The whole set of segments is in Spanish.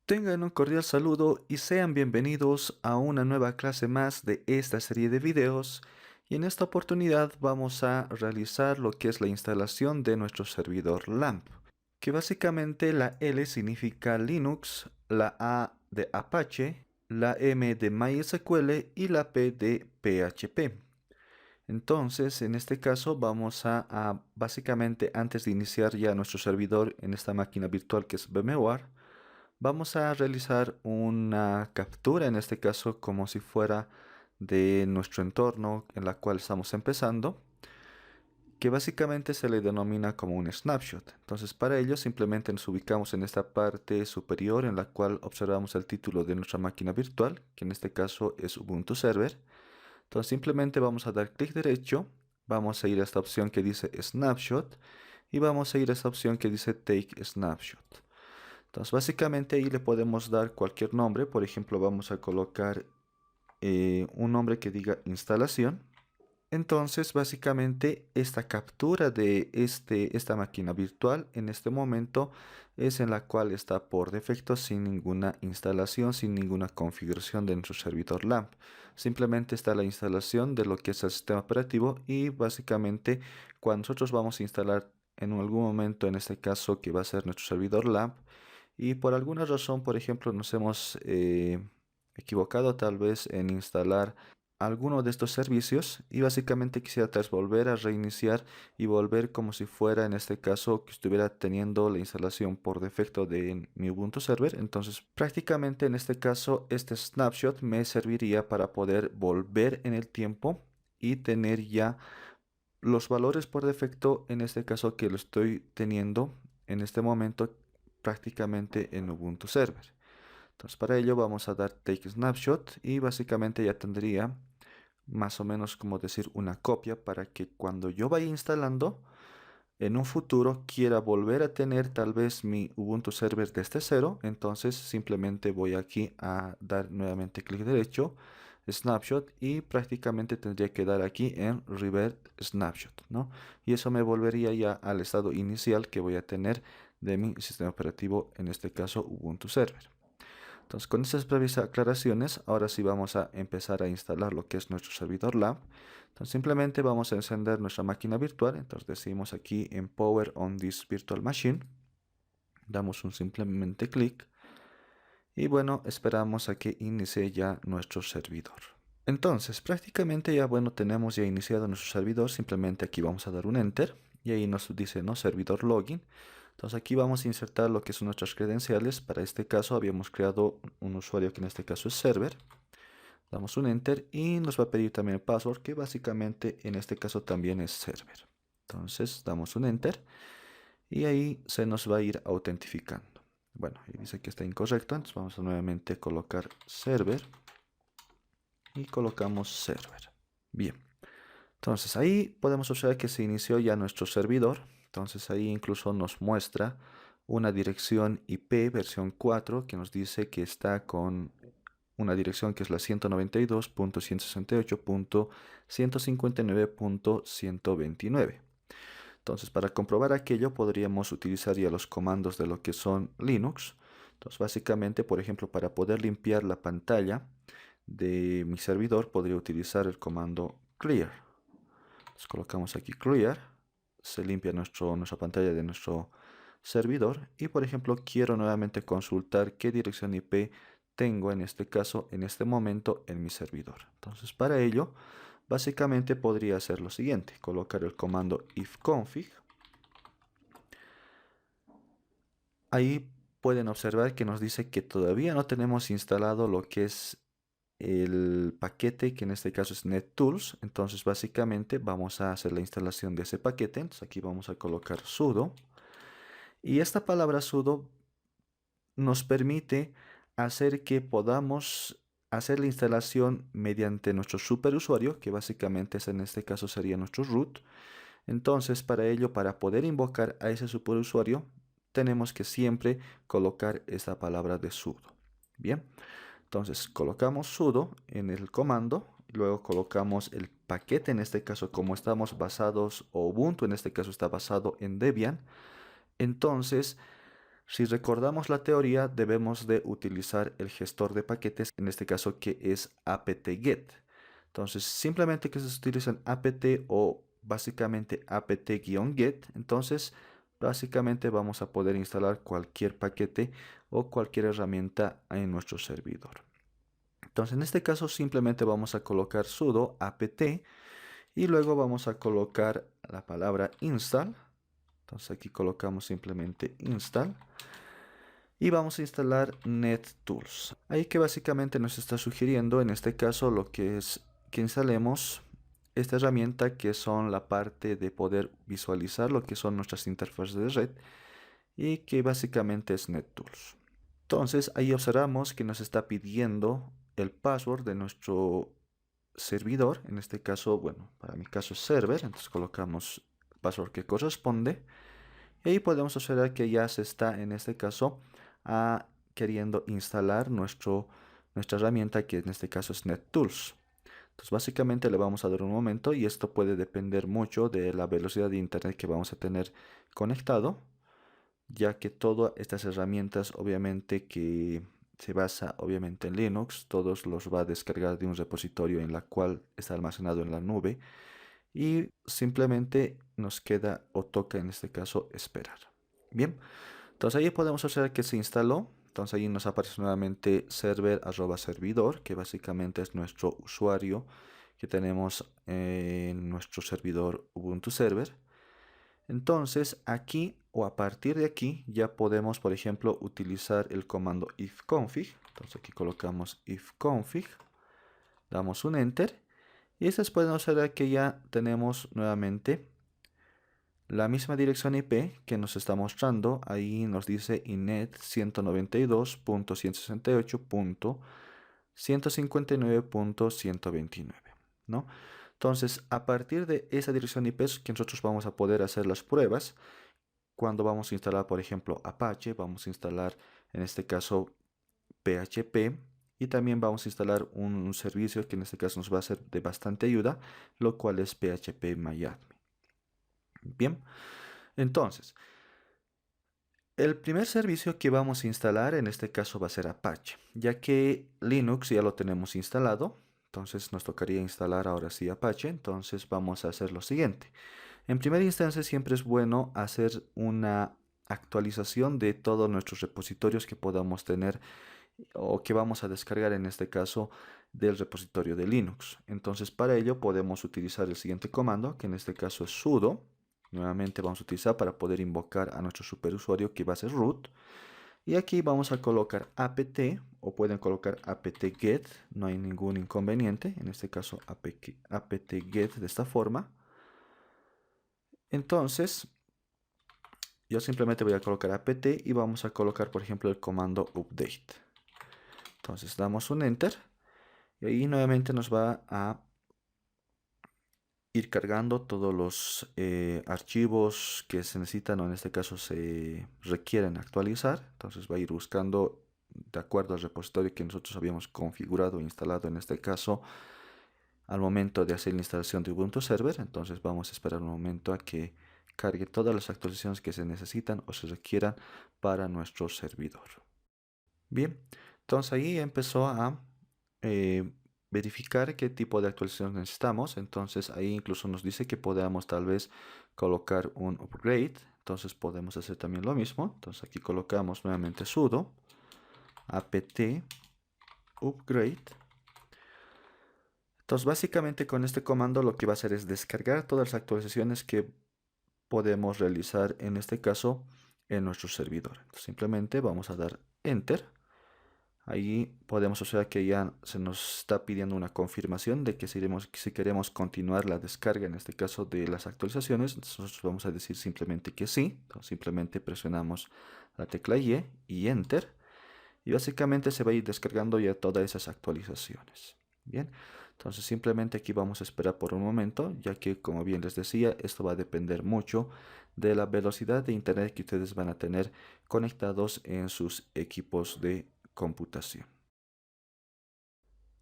Tengan un cordial saludo y sean bienvenidos a una nueva clase más de esta serie de videos. Y en esta oportunidad vamos a realizar lo que es la instalación de nuestro servidor LAMP, que básicamente la L significa Linux, la A de Apache, la M de MySQL y la P de PHP. Entonces, en este caso vamos a básicamente, antes de iniciar ya nuestro servidor en esta máquina virtual que es VMware, vamos a realizar una captura, en este caso como si fuera de nuestro entorno en la cual estamos empezando, que básicamente se le denomina como un snapshot. Entonces, para ello simplemente nos ubicamos en esta parte superior en la cual observamos el título de nuestra máquina virtual, que en este caso es Ubuntu Server. Entonces simplemente vamos a dar clic derecho, vamos a ir a esta opción que dice Snapshot y vamos a ir a esta opción que dice Take Snapshot. Entonces básicamente ahí le podemos dar cualquier nombre. Por ejemplo, vamos a colocar un nombre que diga instalación. Entonces básicamente esta captura de esta máquina virtual en este momento es en la cual está por defecto sin ninguna instalación, sin ninguna configuración de nuestro servidor LAMP. Simplemente está la instalación de lo que es el sistema operativo y básicamente cuando nosotros vamos a instalar en algún momento, en este caso que va a ser nuestro servidor LAMP, y por alguna razón, por ejemplo, nos hemos equivocado tal vez en instalar alguno de estos servicios y básicamente quisiera volver a reiniciar y volver como si fuera en este caso que estuviera teniendo la instalación por defecto de mi Ubuntu Server. Entonces prácticamente en este caso este snapshot me serviría para poder volver en el tiempo y tener ya los valores por defecto, en este caso que lo estoy teniendo en este momento prácticamente en Ubuntu Server. Entonces para ello vamos a dar Take Snapshot y básicamente ya tendría más o menos como decir una copia para que cuando yo vaya instalando en un futuro quiera volver a tener tal vez mi Ubuntu Server desde cero, entonces simplemente voy aquí a dar nuevamente clic derecho, Snapshot y prácticamente tendría que dar aquí en Revert Snapshot, ¿no? Y eso me volvería ya al estado inicial que voy a tener de mi sistema operativo, en este caso Ubuntu Server. Entonces, con estas breves aclaraciones, ahora sí vamos a empezar a instalar lo que es nuestro servidor LAMP. Entonces, simplemente vamos a encender nuestra máquina virtual. Entonces, decimos aquí en Power on this virtual machine. Damos un simplemente clic. Y bueno, esperamos a que inicie ya nuestro servidor. Entonces, prácticamente ya, bueno, tenemos ya iniciado nuestro servidor. Simplemente aquí vamos a dar un Enter. Y ahí nos dice, ¿no? Servidor login. Entonces aquí vamos a insertar lo que son nuestras credenciales. Para este caso habíamos creado un usuario que en este caso es server. Damos un Enter y nos va a pedir también el password, que básicamente en este caso también es server. Entonces damos un Enter y ahí se nos va a ir autentificando. Bueno, ahí dice que está incorrecto, entonces vamos a nuevamente colocar server y colocamos server. Bien, entonces ahí podemos observar que se inició ya nuestro servidor. Entonces ahí incluso nos muestra una dirección IP versión 4 que nos dice que está con una dirección que es la 192.168.159.129. Entonces, para comprobar aquello podríamos utilizar ya los comandos de lo que son Linux. Entonces, básicamente, por ejemplo, para poder limpiar la pantalla de mi servidor podría utilizar el comando clear. Entonces, colocamos aquí clear, se limpia nuestra pantalla de nuestro servidor y por ejemplo quiero nuevamente consultar qué dirección IP tengo en este caso, en este momento en mi servidor. Entonces para ello básicamente podría hacer lo siguiente, colocar el comando ifconfig. Ahí pueden observar que nos dice que todavía no tenemos instalado lo que es el paquete, que en este caso es NetTools. Entonces básicamente vamos a hacer la instalación de ese paquete. Entonces aquí vamos a colocar sudo y esta palabra sudo nos permite hacer que podamos hacer la instalación mediante nuestro superusuario, que básicamente en este caso sería nuestro root. Entonces, para ello, para poder invocar a ese superusuario, tenemos que siempre colocar esta palabra de sudo. Bien, entonces colocamos sudo en el comando, luego colocamos el paquete, en este caso como estamos basados, o Ubuntu en este caso está basado en Debian, entonces Si recordamos la teoría, debemos de utilizar el gestor de paquetes, en este caso que es apt-get. Entonces, simplemente que se utilizan apt o básicamente apt-get, entonces básicamente vamos a poder instalar cualquier paquete o cualquier herramienta en nuestro servidor. Entonces, en este caso simplemente vamos a colocar sudo apt y luego vamos a colocar la palabra install. Entonces aquí colocamos simplemente install y vamos a instalar NetTools. Ahí que básicamente nos está sugiriendo en este caso lo que es que instalemos esta herramienta, que son la parte de poder visualizar lo que son nuestras interfaces de red y que básicamente es NetTools. Entonces ahí observamos que nos está pidiendo el password de nuestro servidor. En este caso, bueno, para mi caso es server, entonces colocamos el password que corresponde. Y ahí podemos observar que ya se está, en este caso, queriendo instalar nuestra herramienta, que en este caso es NetTools. Entonces básicamente le vamos a dar un momento y esto puede depender mucho de la velocidad de internet que vamos a tener conectado, ya que todas estas herramientas obviamente que se basa obviamente en Linux, todos los va a descargar de un repositorio en la cual está almacenado en la nube y simplemente nos queda o toca en este caso esperar. Bien, entonces ahí podemos observar que se instaló. Entonces ahí nos aparece nuevamente server@servidor, que básicamente es nuestro usuario que tenemos en nuestro servidor Ubuntu Server. Entonces aquí o a partir de aquí ya podemos, por ejemplo, utilizar el comando ifconfig. Entonces aquí colocamos ifconfig, damos un enter y después podemos observar que ya tenemos nuevamente la misma dirección IP que nos está mostrando. Ahí nos dice inet 192.168.159.129, ¿no? Entonces, a partir de esa dirección IP es que nosotros vamos a poder hacer las pruebas. Cuando vamos a instalar, por ejemplo, Apache, vamos a instalar en este caso PHP y también vamos a instalar un servicio que en este caso nos va a ser de bastante ayuda, lo cual es PHP-MyAdmin. Bien, entonces, el primer servicio que vamos a instalar en este caso va a ser Apache, ya que Linux ya lo tenemos instalado. Entonces nos tocaría instalar ahora sí Apache. Entonces vamos a hacer lo siguiente. En primera instancia siempre es bueno hacer una actualización de todos nuestros repositorios que podamos tener o que vamos a descargar en este caso del repositorio de Linux. Entonces para ello podemos utilizar el siguiente comando, que en este caso es sudo. Nuevamente vamos a utilizar para poder invocar a nuestro superusuario, que va a ser root. Y aquí vamos a colocar apt o pueden colocar apt-get, no hay ningún inconveniente. En este caso apt-get de esta forma. Entonces yo simplemente voy a colocar apt y vamos a colocar por ejemplo el comando update. Entonces damos un enter y ahí nuevamente nos va a ir cargando todos los archivos que se necesitan o en este caso se requieren actualizar. Entonces va a ir buscando de acuerdo al repositorio que nosotros habíamos configurado e instalado en este caso al momento de hacer la instalación de Ubuntu Server. Entonces vamos a esperar un momento a que cargue todas las actualizaciones que se necesitan o se requieran para nuestro servidor. Bien, entonces ahí empezó a verificar qué tipo de actualización necesitamos. Entonces ahí incluso nos dice que podamos tal vez colocar un upgrade. Entonces podemos hacer también lo mismo. Entonces aquí colocamos nuevamente sudo apt upgrade. Entonces básicamente con este comando lo que va a hacer es descargar todas las actualizaciones que podemos realizar en este caso en nuestro servidor. Entonces, simplemente vamos a dar enter. Ahí podemos observar que ya se nos está pidiendo una confirmación de que si queremos continuar la descarga, en este caso de las actualizaciones, nosotros vamos a decir simplemente que sí. Entonces simplemente presionamos la tecla y Enter. Y básicamente se va a ir descargando ya todas esas actualizaciones. Bien, entonces simplemente aquí vamos a esperar por un momento, ya que como bien les decía, esto va a depender mucho de la velocidad de internet que ustedes van a tener conectados en sus equipos de computación.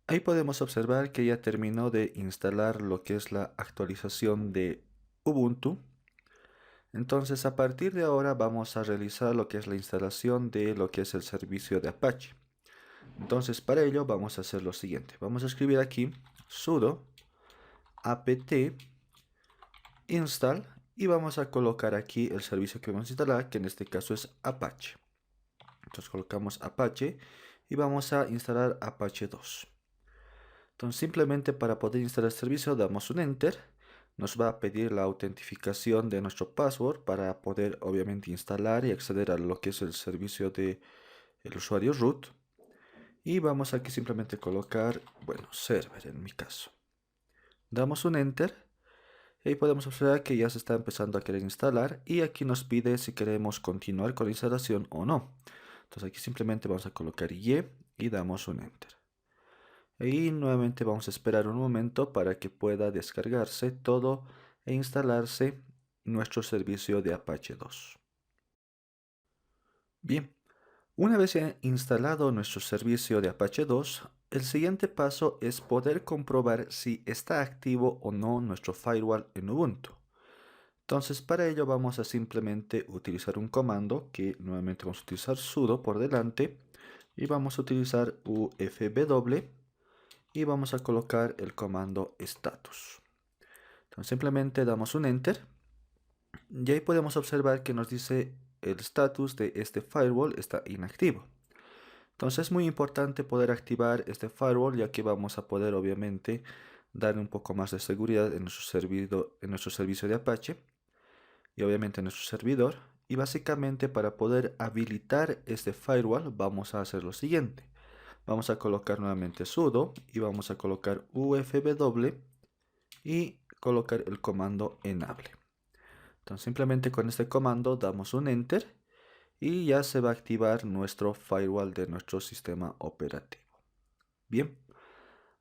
Ahí podemos observar que ya terminó de instalar lo que es la actualización de Ubuntu. Entonces, a partir de ahora vamos a realizar lo que es la instalación de lo que es el servicio de Apache. Entonces, para ello vamos a hacer lo siguiente. Vamos a escribir aquí sudo apt install y vamos a colocar aquí el servicio que vamos a instalar, que en este caso es Apache. Entonces colocamos Apache y vamos a instalar Apache 2. Entonces simplemente para poder instalar el servicio damos un Enter. Nos va a pedir la autentificación de nuestro password para poder obviamente instalar y acceder a lo que es el servicio del usuario root. Y vamos aquí simplemente colocar, bueno, server en mi caso. Damos un Enter. Y ahí podemos observar que ya se está empezando a querer instalar. Y aquí nos pide si queremos continuar con la instalación o no. Entonces aquí simplemente vamos a colocar Y y damos un Enter. Y nuevamente vamos a esperar un momento para que pueda descargarse todo e instalarse nuestro servicio de Apache 2. Bien, una vez instalado nuestro servicio de Apache 2, el siguiente paso es poder comprobar si está activo o no nuestro firewall en Ubuntu. Entonces para ello vamos a simplemente utilizar un comando que nuevamente vamos a utilizar sudo por delante y vamos a utilizar ufw y vamos a colocar el comando status. Entonces simplemente damos un enter y ahí podemos observar que nos dice el status de este firewall está inactivo. Entonces es muy importante poder activar este firewall, ya que vamos a poder obviamente dar un poco más de seguridad en nuestro servicio de Apache y obviamente en nuestro servidor. Y básicamente para poder habilitar este firewall vamos a hacer lo siguiente. Vamos a colocar nuevamente sudo y vamos a colocar ufw y colocar el comando enable. Entonces simplemente con este comando damos un enter y ya se va a activar nuestro firewall de nuestro sistema operativo. Bien,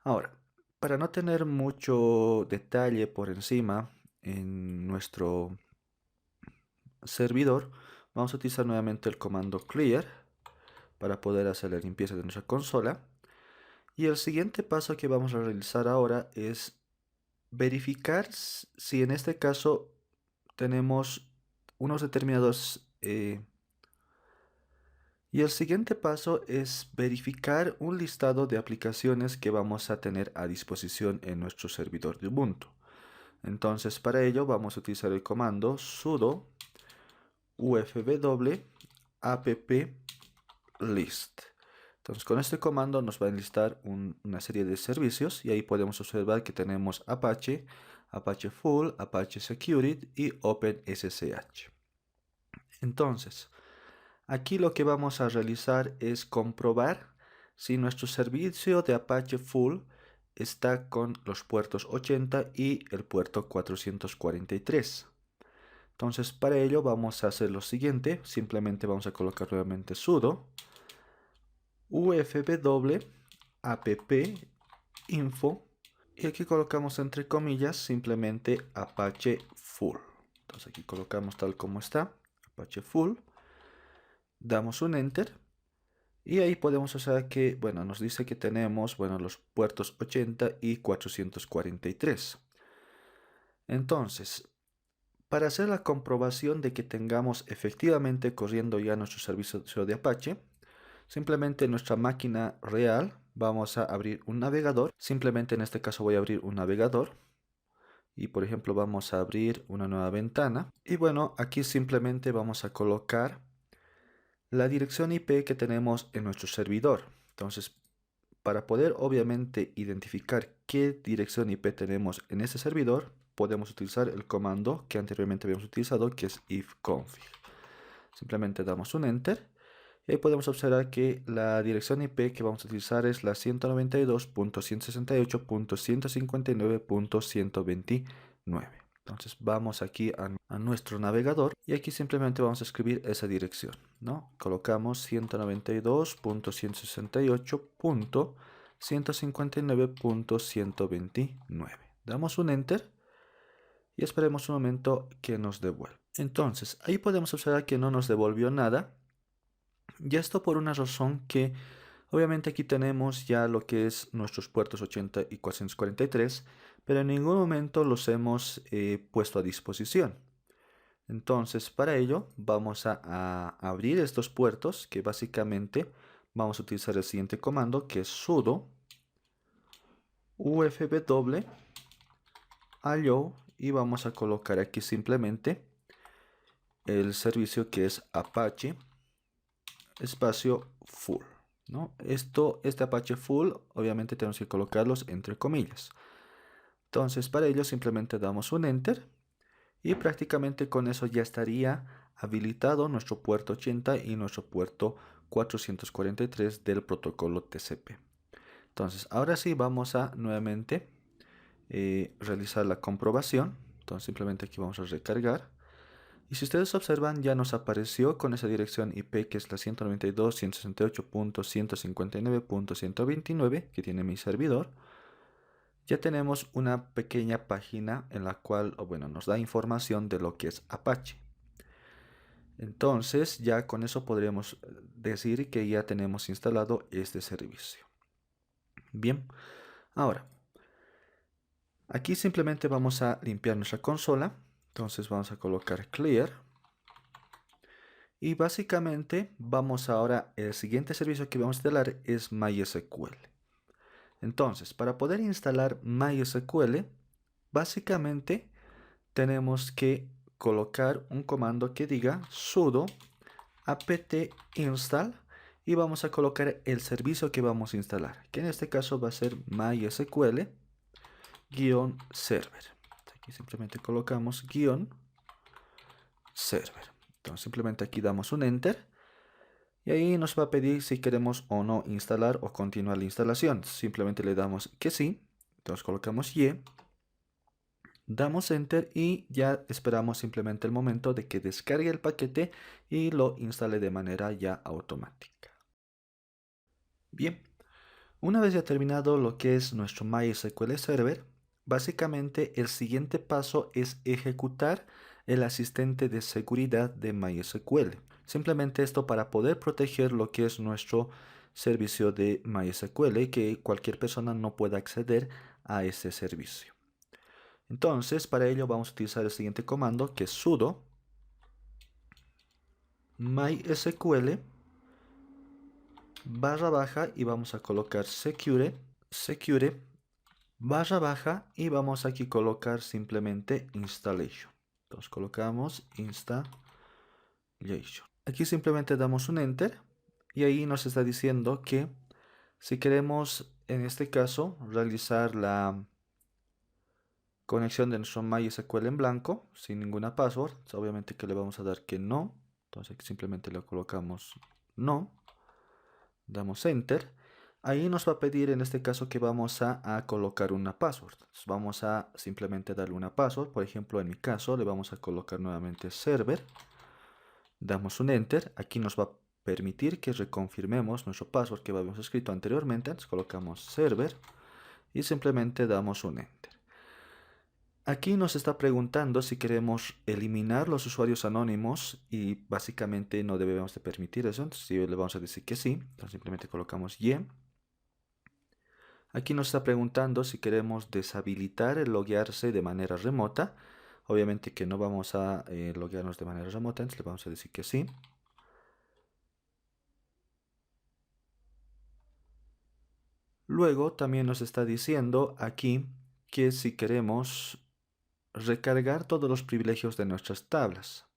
ahora para no tener mucho detalle por encima en nuestro servidor, vamos a utilizar nuevamente el comando clear para poder hacer la limpieza de nuestra consola. Y el siguiente paso que vamos a realizar ahora es verificar si en este caso tenemos unos determinados y el siguiente paso es verificar un listado de aplicaciones que vamos a tener a disposición en nuestro servidor de Ubuntu. Entonces para ello vamos a utilizar el comando sudo ufw app list. Entonces con este comando nos va a enlistar una serie de servicios y ahí podemos observar que tenemos Apache, Apache Full, Apache Security y OpenSSH. Entonces, aquí lo que vamos a realizar es comprobar si nuestro servicio de Apache Full está con los puertos 80 y el puerto 443. Entonces para ello vamos a hacer lo siguiente, simplemente vamos a colocar nuevamente sudo ufw app info y aquí colocamos entre comillas simplemente Apache Full. Entonces aquí colocamos tal como está, Apache Full, damos un enter y ahí podemos hacer que, bueno, nos dice que tenemos, bueno, los puertos 80 y 443. Entonces, para hacer la comprobación de que tengamos efectivamente corriendo ya nuestro servicio de Apache, simplemente en nuestra máquina real vamos a abrir un navegador. Simplemente en este caso voy a abrir un navegador. Y por ejemplo vamos a abrir una nueva ventana. Y bueno, aquí simplemente vamos a colocar la dirección IP que tenemos en nuestro servidor. Entonces, para poder obviamente identificar qué dirección IP tenemos en este servidor, podemos utilizar el comando que anteriormente habíamos utilizado, que es ifconfig. Simplemente damos un enter. Y ahí podemos observar que la dirección IP que vamos a utilizar es la 192.168.159.129. Entonces vamos aquí a nuestro navegador y aquí simplemente vamos a escribir esa dirección, ¿no? Colocamos 192.168.159.129. Damos un enter y esperemos un momento que nos devuelva. Entonces ahí podemos observar que no nos devolvió nada. Y esto por una razón que obviamente aquí tenemos ya lo que es nuestros puertos 80 y 443, pero en ningún momento los hemos puesto a disposición. Entonces, para ello vamos a abrir estos puertos, que básicamente vamos a utilizar el siguiente comando, que es sudo ufw allow, y vamos a colocar aquí simplemente el servicio que es Apache espacio full, ¿no? Este Apache full, obviamente tenemos que colocarlos entre comillas. Entonces, para ello simplemente damos un enter y prácticamente con eso ya estaría habilitado nuestro puerto 80 y nuestro puerto 443 del protocolo TCP. Entonces, ahora sí vamos a nuevamente realizar la comprobación. Entonces, simplemente aquí vamos a recargar. Y si ustedes observan, ya nos apareció con esa dirección IP que es la 192.168.159.129 que tiene mi servidor. Ya tenemos una pequeña página en la cual, bueno, nos da información de lo que es Apache. Entonces, ya con eso podríamos decir que ya tenemos instalado este servicio. Bien, ahora, aquí simplemente vamos a limpiar nuestra consola. Entonces vamos a colocar clear. Y básicamente vamos ahora, el siguiente servicio que vamos a instalar es MySQL. Entonces, para poder instalar MySQL, básicamente tenemos que colocar un comando que diga sudo apt install y vamos a colocar el servicio que vamos a instalar, que en este caso va a ser MySQL-server. Aquí simplemente colocamos -server. Entonces simplemente aquí damos un enter y ahí nos va a pedir si queremos o no instalar o continuar la instalación. Simplemente le damos que sí, entonces colocamos y, damos enter y ya esperamos simplemente el momento de que descargue el paquete y lo instale de manera ya automática. Bien, una vez ya terminado lo que es nuestro MySQL Server, básicamente el siguiente paso es ejecutar el asistente de seguridad de MySQL. Simplemente esto para poder proteger lo que es nuestro servicio de MySQL y que cualquier persona no pueda acceder a ese servicio. Entonces, para ello vamos a utilizar el siguiente comando que es sudo mysql // y vamos a colocar secure // y vamos aquí a colocar simplemente installation. Entonces colocamos installation. Aquí simplemente damos un enter y ahí nos está diciendo que si queremos en este caso realizar la conexión de nuestro MySQL en blanco sin ninguna password, obviamente que le vamos a dar que no. Entonces aquí simplemente le colocamos no, damos enter. Ahí nos va a pedir en este caso que vamos a colocar una password. Entonces vamos a simplemente darle una password. Por ejemplo, en mi caso le vamos a colocar nuevamente server. Damos un enter. Aquí nos va a permitir que reconfirmemos nuestro password que habíamos escrito anteriormente. Entonces colocamos server y simplemente damos un enter. Aquí nos está preguntando si queremos eliminar los usuarios anónimos y básicamente no debemos de permitir eso. Entonces le vamos a decir que sí. Entonces simplemente colocamos y. Aquí nos está preguntando si queremos deshabilitar el loguearse de manera remota. Obviamente que no vamos a loguearnos de manera remota, entonces le vamos a decir que sí. Luego también nos está diciendo aquí que si queremos recargar todos los privilegios de nuestras tablas.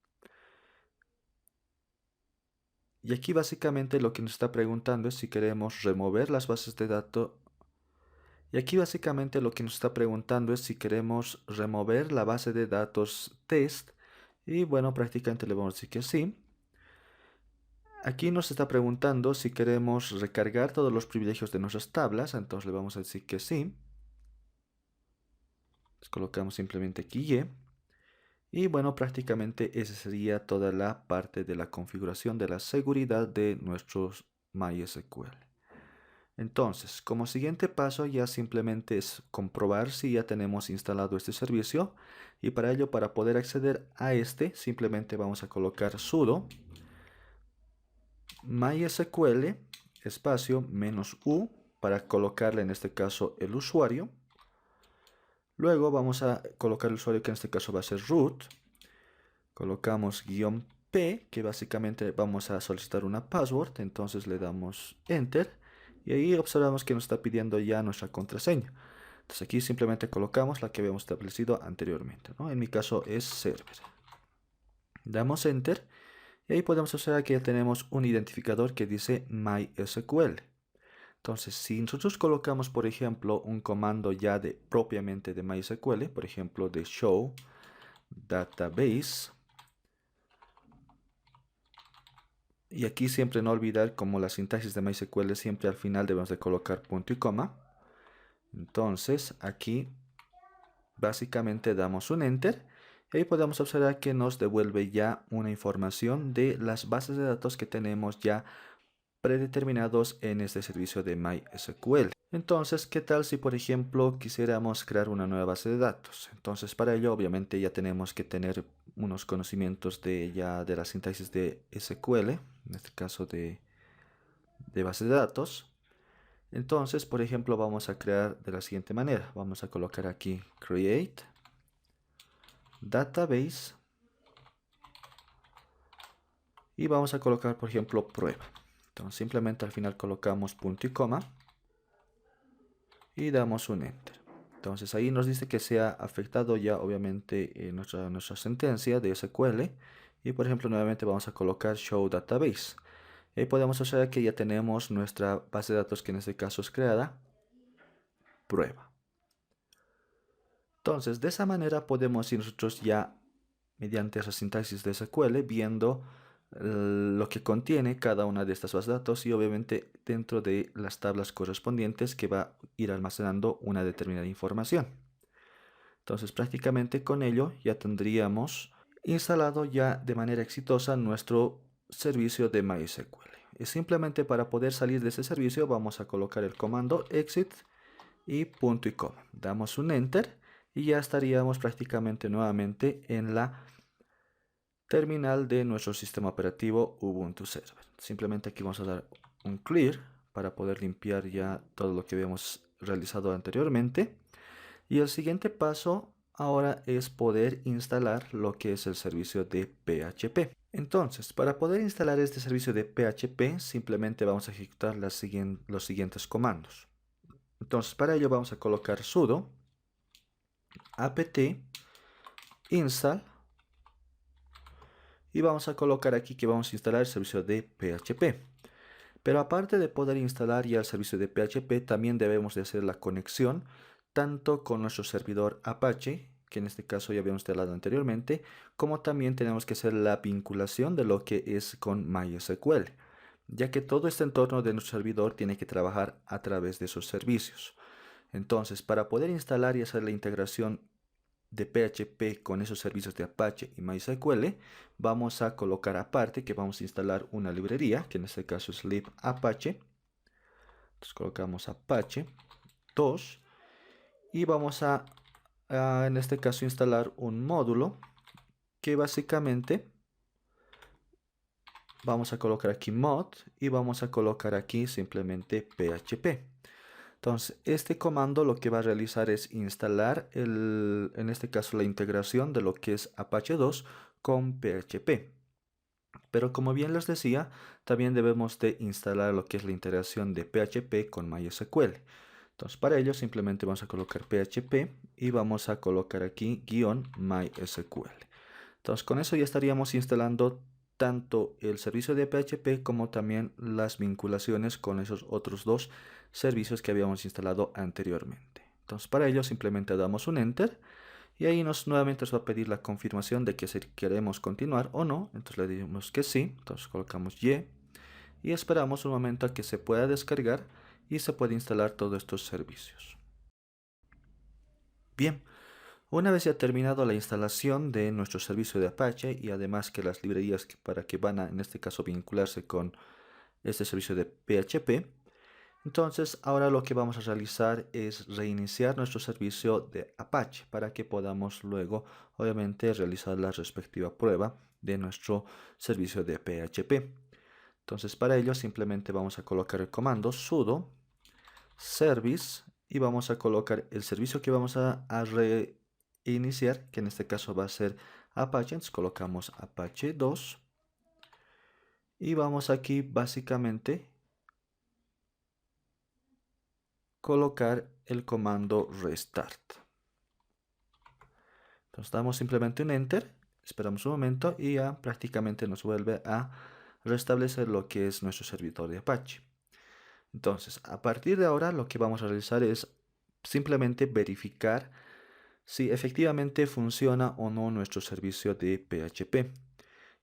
Y aquí básicamente lo que nos está preguntando es si queremos remover las bases de datos. Y aquí básicamente lo que nos está preguntando es si queremos remover la base de datos test. Y bueno, prácticamente le vamos a decir que sí. Aquí nos está preguntando si queremos recargar todos los privilegios de nuestras tablas. Entonces le vamos a decir que sí. Les colocamos simplemente aquí y. Y bueno, prácticamente esa sería toda la parte de la configuración de la seguridad de nuestros MySQL. Entonces, como siguiente paso ya simplemente es comprobar si ya tenemos instalado este servicio. Y para ello, para poder acceder a este, simplemente vamos a colocar sudo mysql espacio -u para colocarle en este caso el usuario. Luego vamos a colocar el usuario que en este caso va a ser root. colocamos "-p", que básicamente vamos a solicitar una password, entonces le damos enter y ahí observamos que nos está pidiendo ya nuestra contraseña. Entonces aquí simplemente colocamos la que habíamos establecido anteriormente, ¿no? En mi caso es server. Damos enter y ahí podemos observar que ya tenemos un identificador que dice MySQL. Entonces, si nosotros colocamos, por ejemplo, un comando ya propiamente de MySQL, por ejemplo, de show database, y aquí siempre no olvidar, como la sintaxis de MySQL, siempre al final debemos de colocar punto y coma. Entonces, aquí básicamente damos un enter y ahí podemos observar que nos devuelve ya una información de las bases de datos que tenemos ya predeterminados en este servicio de MySQL. Entonces, ¿qué tal si por ejemplo quisiéramos crear una nueva base de datos? Entonces, para ello obviamente ya tenemos que tener unos conocimientos de la sintaxis de SQL, en este caso de base de datos. Entonces, por ejemplo, vamos a crear de la siguiente manera. Vamos a colocar aquí create database y vamos a colocar, por ejemplo, prueba. Entonces, simplemente al final colocamos punto y coma y damos un enter. Entonces, ahí nos dice que se ha afectado ya, obviamente, nuestra sentencia de SQL. Y, por ejemplo, nuevamente vamos a colocar show database. Ahí podemos observar que ya tenemos nuestra base de datos, que en este caso es creada, prueba. Entonces, de esa manera podemos ir nosotros ya, mediante esa sintaxis de SQL, viendo lo que contiene cada una de estas bases de datos y obviamente dentro de las tablas correspondientes que va a ir almacenando una determinada información. Entonces, prácticamente con ello ya tendríamos instalado ya de manera exitosa nuestro servicio de MySQL. Y simplemente para poder salir de ese servicio vamos a colocar el comando exit y punto y coma. Damos un enter y ya estaríamos prácticamente nuevamente en la terminal de nuestro sistema operativo Ubuntu Server. Simplemente aquí vamos a dar un clear para poder limpiar ya todo lo que habíamos realizado anteriormente. Y el siguiente paso ahora es poder instalar lo que es el servicio de PHP. Entonces, para poder instalar este servicio de PHP, simplemente vamos a ejecutar los siguientes comandos. Entonces, para ello vamos a colocar sudo apt install y vamos a colocar aquí que vamos a instalar el servicio de PHP. Pero aparte de poder instalar ya el servicio de PHP, también debemos de hacer la conexión tanto con nuestro servidor Apache, que en este caso ya habíamos instalado anteriormente, como también tenemos que hacer la vinculación de lo que es con MySQL, ya que todo este entorno de nuestro servidor tiene que trabajar a través de esos servicios. Entonces, para poder instalar y hacer la integración de PHP con esos servicios de Apache y MySQL, vamos a colocar aparte que vamos a instalar una librería, que en este caso es libapache. Entonces colocamos Apache 2 y vamos a en este caso instalar un módulo que básicamente vamos a colocar aquí mod y vamos a colocar aquí simplemente PHP. Entonces, este comando lo que va a realizar es instalar, en este caso, la integración de lo que es Apache 2 con PHP. Pero como bien les decía, también debemos de instalar lo que es la integración de PHP con MySQL. Entonces, para ello simplemente vamos a colocar PHP y vamos a colocar aquí -MySQL. Entonces, con eso ya estaríamos instalando tanto el servicio de PHP como también las vinculaciones con esos otros dos servicios que habíamos instalado anteriormente. Entonces, para ello simplemente damos un enter y ahí nuevamente nos va a pedir la confirmación de que si queremos continuar o no. Entonces le decimos que sí, entonces colocamos y esperamos un momento a que se pueda descargar y se puede instalar todos estos servicios. Bien, una vez ya terminado la instalación de nuestro servicio de Apache y además que las librerías para que van a, en este caso, vincularse con este servicio de PHP, entonces ahora lo que vamos a realizar es reiniciar nuestro servicio de Apache para que podamos luego, obviamente, realizar la respectiva prueba de nuestro servicio de PHP. Entonces para ello simplemente vamos a colocar el comando sudo service y vamos a colocar el servicio que vamos a reiniciar, que en este caso va a ser Apache, entonces colocamos Apache 2 y vamos aquí básicamente colocar el comando restart. Entonces damos simplemente un enter, esperamos un momento y ya prácticamente nos vuelve a restablecer lo que es nuestro servidor de Apache. Entonces, a partir de ahora lo que vamos a realizar es simplemente verificar si efectivamente funciona o no nuestro servicio de PHP.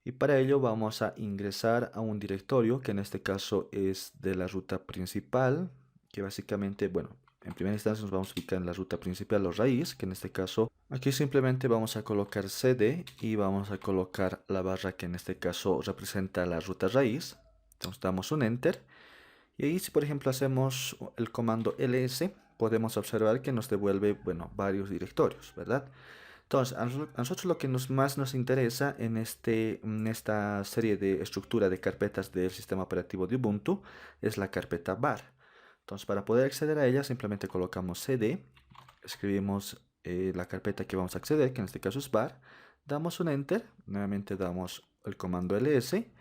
Y para ello vamos a ingresar a un directorio que en este caso es de la ruta principal, que básicamente, bueno, en primera instancia nos vamos a ubicar en la ruta principal o raíz, que en este caso aquí simplemente vamos a colocar cd y vamos a colocar la barra que en este caso representa la ruta raíz. Entonces damos un enter y ahí si por ejemplo hacemos el comando ls podemos observar que nos devuelve, bueno, varios directorios, ¿verdad? Entonces, a nosotros lo que más nos interesa en esta serie de estructura de carpetas del sistema operativo de Ubuntu es la carpeta var. Entonces, para poder acceder a ella, simplemente colocamos cd, escribimos la carpeta que vamos a acceder, que en este caso es var, damos un enter, nuevamente damos el comando ls, y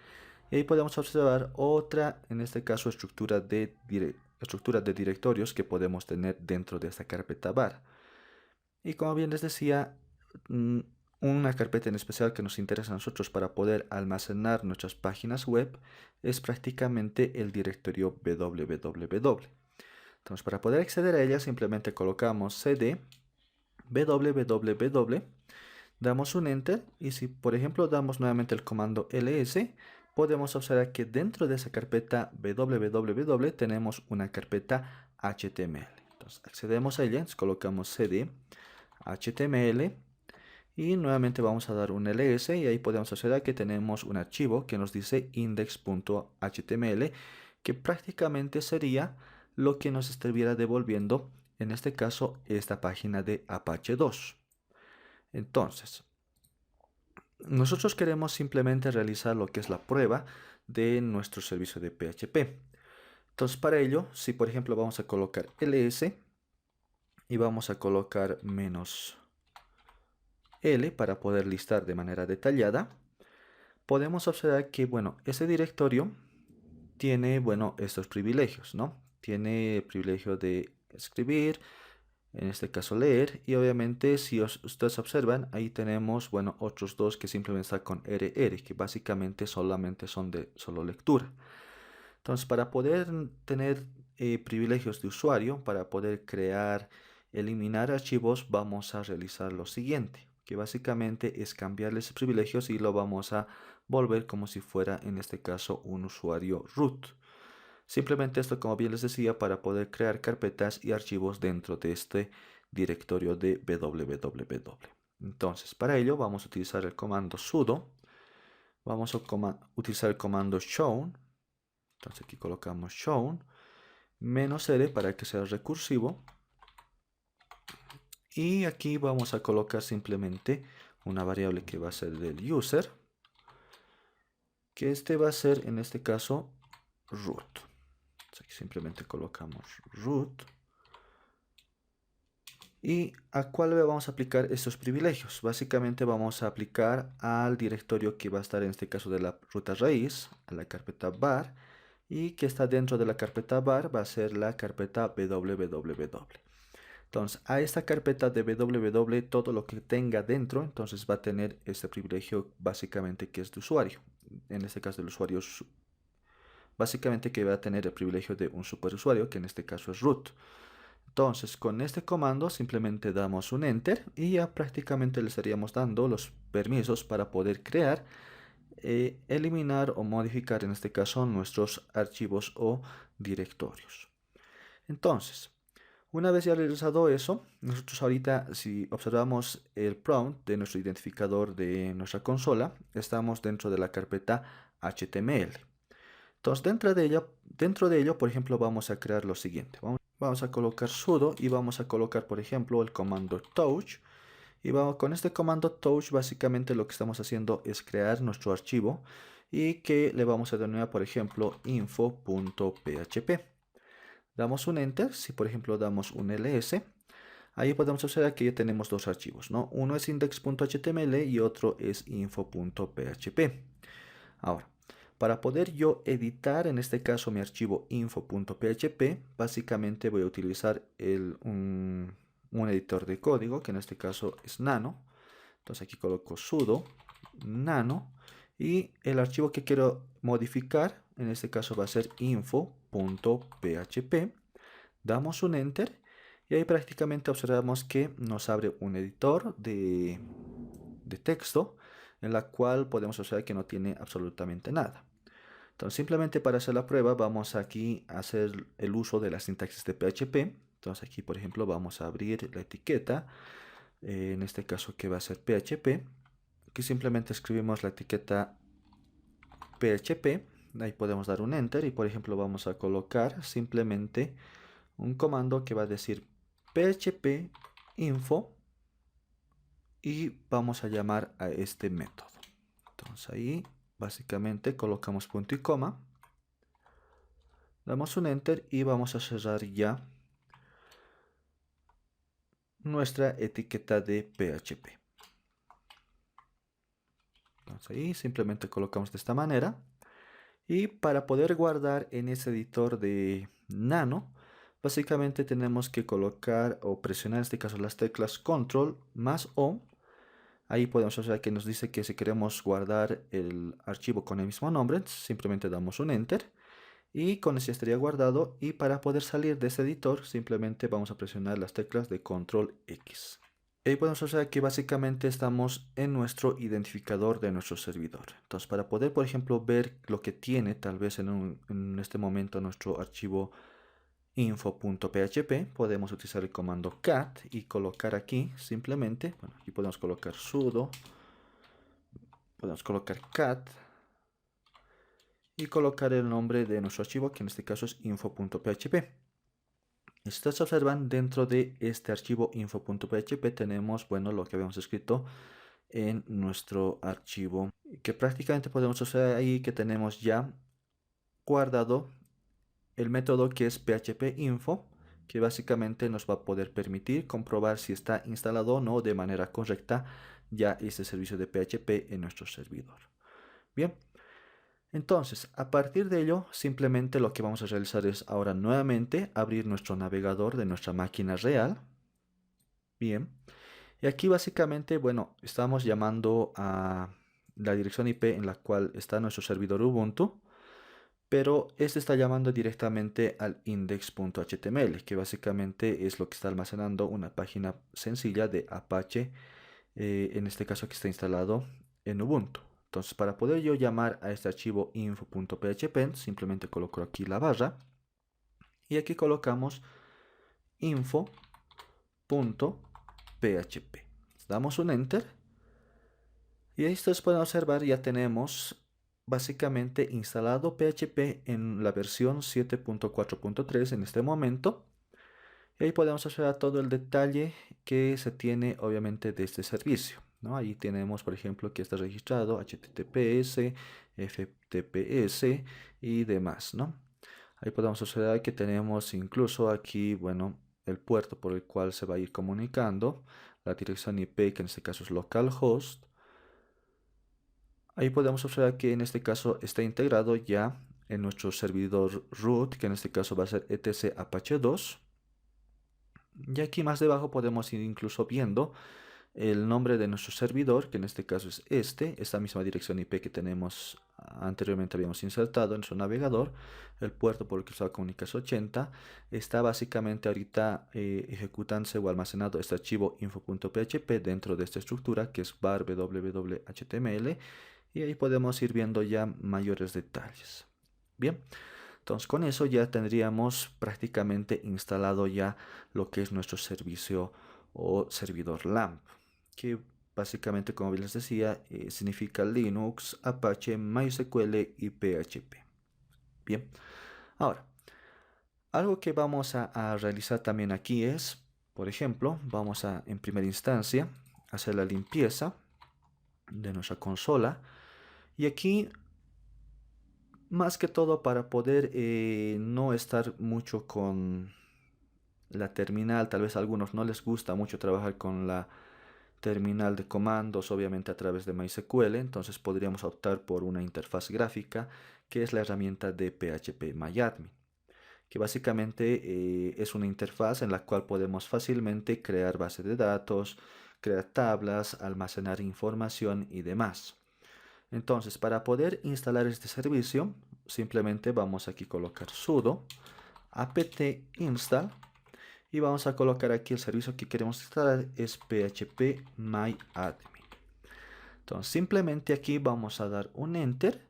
ahí podemos observar otra, en este caso, estructura de directorios que podemos tener dentro de esta carpeta var. Y como bien les decía, una carpeta en especial que nos interesa a nosotros para poder almacenar nuestras páginas web es prácticamente el directorio www. Entonces, para poder acceder a ella simplemente colocamos cd www, damos un enter y si por ejemplo damos nuevamente el comando ls, podemos observar que dentro de esa carpeta www tenemos una carpeta html. Entonces accedemos a ella, colocamos cd html y nuevamente vamos a dar un ls y ahí podemos observar que tenemos un archivo que nos dice index.html, que prácticamente sería lo que nos estuviera devolviendo en este caso esta página de Apache 2. Entonces, nosotros queremos simplemente realizar lo que es la prueba de nuestro servicio de PHP. Entonces, para ello, si por ejemplo vamos a colocar ls y vamos a colocar -l para poder listar de manera detallada, podemos observar que, bueno, ese directorio tiene, bueno, estos privilegios, ¿no? Tiene privilegio de escribir, en este caso leer, y obviamente si ustedes observan, ahí tenemos, bueno, otros dos que simplemente están con RR, que básicamente solamente son de solo lectura. Entonces, para poder tener privilegios de usuario, para poder crear, eliminar archivos, vamos a realizar lo siguiente, que básicamente es cambiarles privilegios y lo vamos a volver como si fuera, en este caso, un usuario root. Simplemente esto, como bien les decía, para poder crear carpetas y archivos dentro de este directorio de www. Entonces, para ello vamos a utilizar el comando sudo, vamos a utilizar el comando shown. Entonces aquí colocamos shown -l para que sea recursivo. Y aquí vamos a colocar simplemente una variable que va a ser del user, que este va a ser en este caso root. Entonces aquí simplemente colocamos root. ¿Y a cuál le vamos a aplicar estos privilegios? Básicamente vamos a aplicar al directorio que va a estar en este caso de la ruta raíz, a la carpeta var, y que está dentro de la carpeta var va a ser la carpeta www. Entonces, a esta carpeta de www, todo lo que tenga dentro, entonces va a tener este privilegio básicamente que es de usuario. En este caso, el usuario básicamente que va a tener el privilegio de un superusuario, que en este caso es root. Entonces, con este comando simplemente damos un enter y ya prácticamente le estaríamos dando los permisos para poder crear, eliminar o modificar en este caso nuestros archivos o directorios. Entonces, una vez ya realizado eso, nosotros ahorita si observamos el prompt de nuestro identificador de nuestra consola, estamos dentro de la carpeta HTML. Entonces dentro de ello, por ejemplo, vamos a crear lo siguiente. Vamos a colocar sudo y vamos a colocar, por ejemplo, el comando touch. Y con este comando touch básicamente lo que estamos haciendo es crear nuestro archivo y que le vamos a denominar, por ejemplo, info.php. Damos un enter, si por ejemplo damos un ls, Ahí podemos observar que ya tenemos dos archivos, ¿no? Uno es index.html y otro es info.php. Ahora, para poder yo editar, en este caso, mi archivo info.php, básicamente voy a utilizar un editor de código, que en este caso es nano. Entonces aquí coloco sudo nano y el archivo que quiero modificar, en este caso va a ser info.php. Damos un enter y ahí prácticamente observamos que nos abre un editor de texto en la cual podemos observar que no tiene absolutamente nada. Entonces simplemente para hacer la prueba vamos aquí a hacer el uso de la sintaxis de PHP. Entonces aquí por ejemplo vamos a abrir la etiqueta, en este caso que va a ser PHP. Aquí simplemente escribimos la etiqueta PHP, ahí podemos dar un enter y por ejemplo vamos a colocar simplemente un comando que va a decir php info y vamos a llamar a este método. Entonces ahí básicamente colocamos punto y coma, damos un enter y vamos a cerrar ya nuestra etiqueta de PHP. Entonces ahí simplemente colocamos de esta manera y para poder guardar en ese editor de nano básicamente tenemos que colocar o presionar en este caso las teclas control más O. Ahí podemos observar que nos dice que si queremos guardar el archivo con el mismo nombre, simplemente damos un enter y con eso ya estaría guardado. Y para poder salir de este editor, simplemente vamos a presionar las teclas de control X. Ahí podemos observar que básicamente estamos en nuestro identificador de nuestro servidor. Entonces, para poder, por ejemplo, ver lo que tiene tal vez en este momento nuestro archivo info.php, podemos utilizar el comando cat y colocar aquí simplemente, bueno, aquí podemos colocar sudo, podemos colocar cat y colocar el nombre de nuestro archivo, que en este caso es info.php. Si ustedes observan, dentro de este archivo info.php tenemos, bueno, lo que habíamos escrito en nuestro archivo, que prácticamente podemos observar ahí que tenemos ya guardado el método que es php-info, que básicamente nos va a poder permitir comprobar si está instalado o no de manera correcta ya este servicio de PHP en nuestro servidor. Bien, entonces a partir de ello simplemente lo que vamos a realizar es ahora nuevamente abrir nuestro navegador de nuestra máquina real. Bien, y aquí básicamente, bueno, estamos llamando a la dirección IP en la cual está nuestro servidor Ubuntu, pero este está llamando directamente al index.html, que básicamente es lo que está almacenando una página sencilla de Apache, en este caso que está instalado en Ubuntu. Entonces, para poder yo llamar a este archivo info.php, simplemente coloco aquí la barra y aquí colocamos info.php. Damos un enter y ahí ustedes pueden observar, ya tenemos básicamente instalado PHP en la versión 7.4.3 en este momento. Y ahí podemos observar todo el detalle que se tiene obviamente de este servicio, ¿no? Ahí tenemos, por ejemplo, que está registrado HTTPS, FTPS y demás, ¿no? Ahí podemos observar que tenemos incluso aquí, bueno, el puerto por el cual se va a ir comunicando, la dirección IP, que en este caso es localhost. Ahí podemos observar que en este caso está integrado ya en nuestro servidor root, que en este caso va a ser etc apache 2. Y aquí más debajo podemos ir incluso viendo el nombre de nuestro servidor, que en este caso es esta misma dirección IP que tenemos anteriormente habíamos insertado en su navegador. El puerto por el que se va a comunicar 80. Está básicamente ahorita ejecutándose o almacenado este archivo info.php dentro de esta estructura que es var www.html. Y ahí podemos ir viendo ya mayores detalles. Bien, entonces con eso ya tendríamos prácticamente instalado ya lo que es nuestro servicio o servidor LAMP, que básicamente, como les decía, significa Linux, Apache, MySQL y PHP. Bien, ahora, algo que vamos a realizar también aquí es, por ejemplo, vamos a en primera instancia hacer la limpieza de nuestra consola. Y aquí, más que todo para poder no estar mucho con la terminal. Tal vez a algunos no les gusta mucho trabajar con la terminal de comandos, obviamente a través de MySQL, entonces podríamos optar por una interfaz gráfica, que es la herramienta de PHP-MyAdmin, que básicamente es una interfaz en la cual podemos fácilmente crear bases de datos, crear tablas, almacenar información y demás. Entonces, para poder instalar este servicio, simplemente vamos aquí a colocar sudo apt install y vamos a colocar aquí el servicio que queremos instalar es php-myadmin. Entonces, simplemente aquí vamos a dar un enter.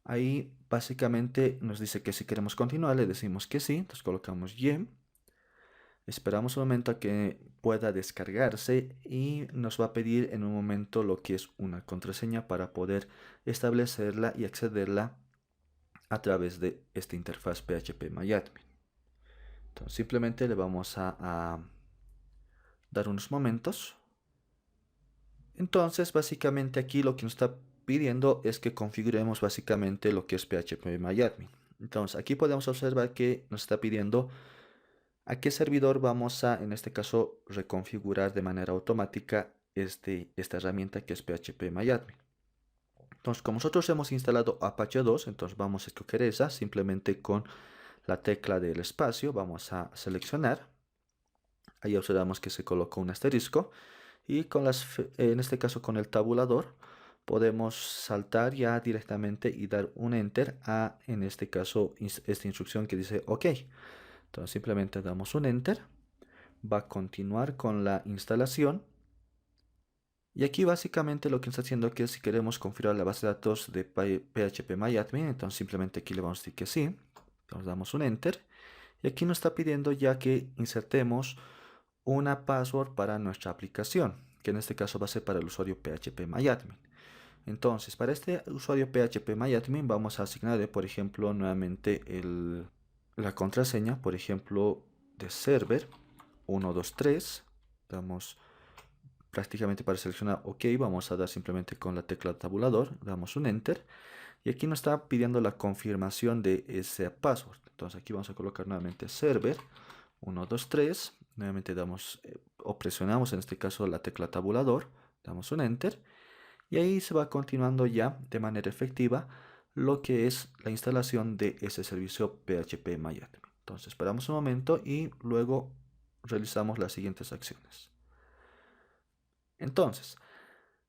Ahí básicamente nos dice que si queremos continuar, le decimos que sí. Entonces colocamos y. Esperamos un momento a que pueda descargarse y nos va a pedir en un momento lo que es una contraseña para poder establecerla y accederla a través de esta interfaz php-myadmin. Entonces simplemente le vamos a dar unos momentos. Entonces básicamente aquí lo que nos está pidiendo es que configuremos básicamente lo que es php-myadmin. Entonces aquí podemos observar que nos está pidiendo a qué servidor vamos a, en este caso, reconfigurar de manera automática esta herramienta que es php-myadmin. Entonces, como nosotros hemos instalado Apache 2, entonces vamos a escoger esa, simplemente con la tecla del espacio, vamos a seleccionar. Ahí observamos que se colocó un asterisco y en este caso con el tabulador, podemos saltar ya directamente y dar un enter a, en este caso, esta instrucción que dice OK. Entonces simplemente damos un enter, va a continuar con la instalación y aquí básicamente lo que está haciendo es que si queremos configurar la base de datos de php-myadmin, entonces simplemente aquí le vamos a decir que sí, entonces damos un enter y aquí nos está pidiendo ya que insertemos una password para nuestra aplicación, que en este caso va a ser para el usuario php-myadmin. Entonces para este usuario php-myadmin vamos a asignarle, por ejemplo, nuevamente la contraseña, por ejemplo, de server 123. Damos prácticamente para seleccionar OK, vamos a dar simplemente con la tecla tabulador, damos un enter y aquí nos está pidiendo la confirmación de ese password. Entonces aquí vamos a colocar nuevamente server 123, nuevamente damos o presionamos en este caso la tecla tabulador, damos un enter y ahí se va continuando ya de manera efectiva lo que es la instalación de ese servicio php-myadmin. Entonces esperamos un momento y luego realizamos las siguientes acciones. Entonces,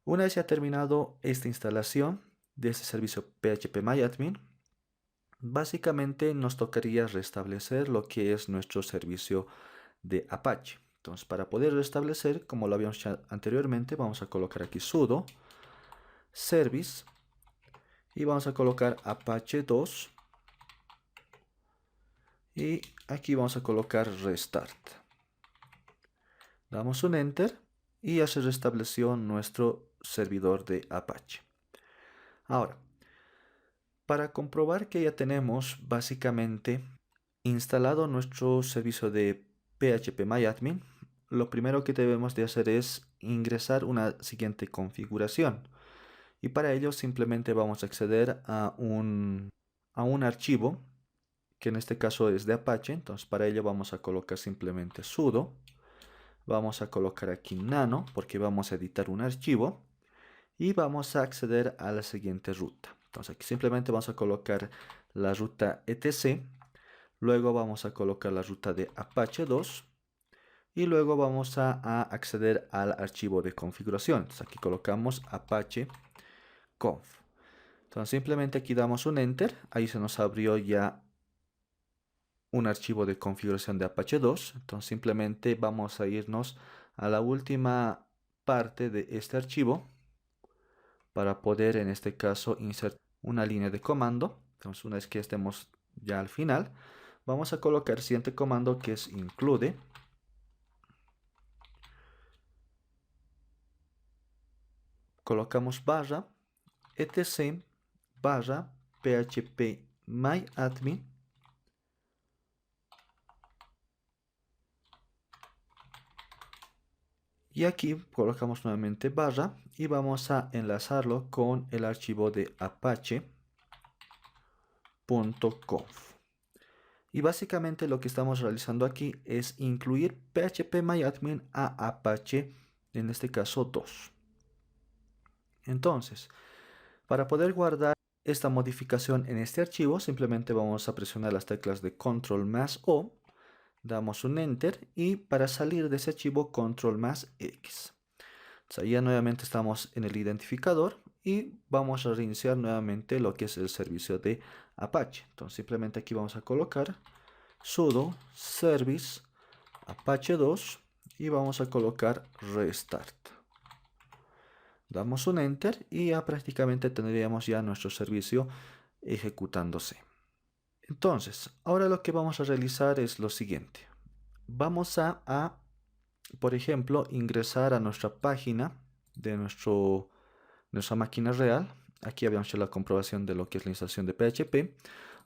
una vez ya terminado esta instalación de este servicio php-myadmin, básicamente nos tocaría restablecer lo que es nuestro servicio de Apache. Entonces, para poder restablecer, como lo habíamos hecho anteriormente, vamos a colocar aquí sudo service y vamos a colocar Apache 2 y aquí vamos a colocar restart. Damos un enter y ya se restableció nuestro servidor de Apache. Ahora, para comprobar que ya tenemos básicamente instalado nuestro servicio de php-myadmin, lo primero que debemos de hacer es ingresar una siguiente configuración. Y para ello simplemente vamos a acceder a un archivo, que en este caso es de Apache. Entonces para ello vamos a colocar simplemente sudo. Vamos a colocar aquí nano, porque vamos a editar un archivo. Y vamos a acceder a la siguiente ruta. Entonces aquí simplemente vamos a colocar la ruta etc. Luego vamos a colocar la ruta de Apache 2. Y luego vamos a acceder al archivo de configuración. Entonces aquí colocamos Apache conf. Entonces simplemente aquí damos un enter. Ahí se nos abrió ya un archivo de configuración de Apache 2. Entonces simplemente vamos a irnos a la última parte de este archivo para poder en este caso insertar una línea de comando. Entonces una vez que estemos ya al final, vamos a colocar el siguiente comando que es include. Colocamos barra etc barra php-myadmin y aquí colocamos nuevamente barra y vamos a enlazarlo con el archivo de apache.conf Y básicamente lo que estamos realizando aquí es incluir phpMyAdmin a Apache, en este caso 2. Entonces, para poder guardar esta modificación en este archivo, simplemente vamos a presionar las teclas de Control más O, damos un Enter y para salir de ese archivo Control más X. Entonces, ya nuevamente estamos en el identificador y vamos a reiniciar nuevamente lo que es el servicio de Apache. Entonces simplemente aquí vamos a colocar sudo service apache 2 y vamos a colocar restart. Damos un enter y ya prácticamente tendríamos ya nuestro servicio ejecutándose. Entonces, ahora lo que vamos a realizar es lo siguiente. Vamos a por ejemplo, ingresar a nuestra página de nuestra máquina real. Aquí habíamos hecho la comprobación de lo que es la instalación de PHP.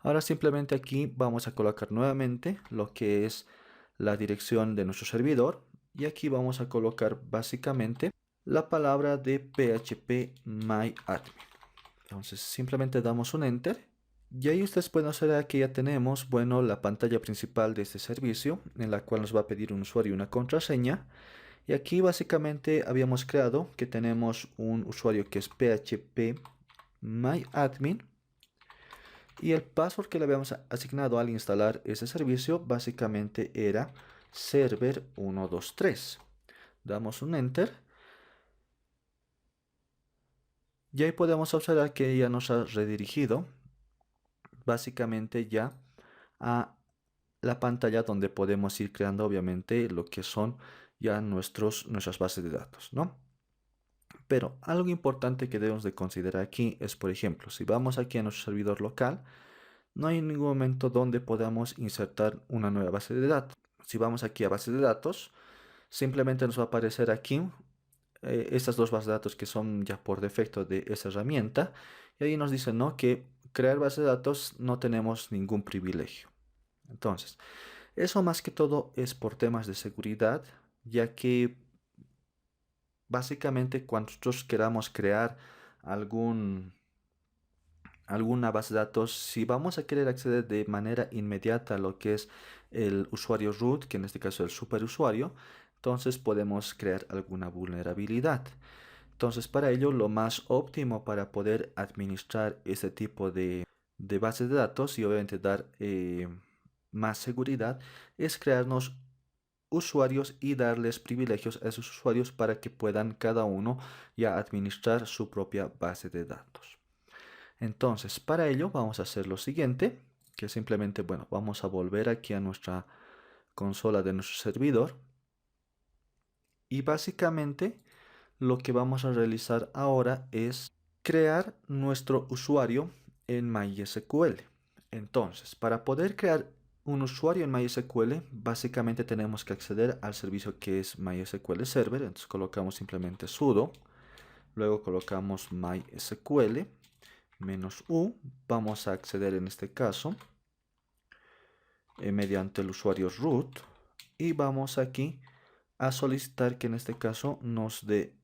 Ahora simplemente aquí vamos a colocar nuevamente lo que es la dirección de nuestro servidor. Y aquí vamos a colocar básicamente la palabra de phpMyAdmin. Entonces simplemente damos un enter. Y ahí ustedes pueden observar que ya tenemos, bueno, la pantalla principal de este servicio, en la cual nos va a pedir un usuario y una contraseña. Y aquí básicamente habíamos creado que tenemos un usuario que es phpMyAdmin. Y el password que le habíamos asignado al instalar ese servicio básicamente era server123. Damos un enter. Y ahí podemos observar que ya nos ha redirigido básicamente ya a la pantalla donde podemos ir creando obviamente lo que son ya nuestras bases de datos, ¿no? Pero algo importante que debemos de considerar aquí es, por ejemplo, si vamos aquí a nuestro servidor local, no hay ningún momento donde podamos insertar una nueva base de datos. Si vamos aquí a base de datos, simplemente nos va a aparecer aquí estas dos bases de datos que son ya por defecto de esa herramienta. Y ahí nos dice, ¿no?, que crear base de datos no tenemos ningún privilegio. Entonces, eso más que todo es por temas de seguridad, ya que básicamente cuando nosotros queramos crear alguna base de datos, si vamos a querer acceder de manera inmediata a lo que es el usuario root, que en este caso es el superusuario, entonces podemos crear alguna vulnerabilidad. Entonces para ello lo más óptimo para poder administrar este tipo de bases de datos y obviamente dar más seguridad es crearnos usuarios y darles privilegios a esos usuarios para que puedan cada uno ya administrar su propia base de datos. Entonces, para ello vamos a hacer lo siguiente, que simplemente, bueno, vamos a volver aquí a nuestra consola de nuestro servidor y básicamente lo que vamos a realizar ahora es crear nuestro usuario en MySQL. Entonces, para poder crear un usuario en MySQL, básicamente tenemos que acceder al servicio que es MySQL Server. Entonces colocamos simplemente sudo, luego colocamos MySQL -u, vamos a acceder en este caso mediante el usuario root y vamos aquí a solicitar que en este caso nos dé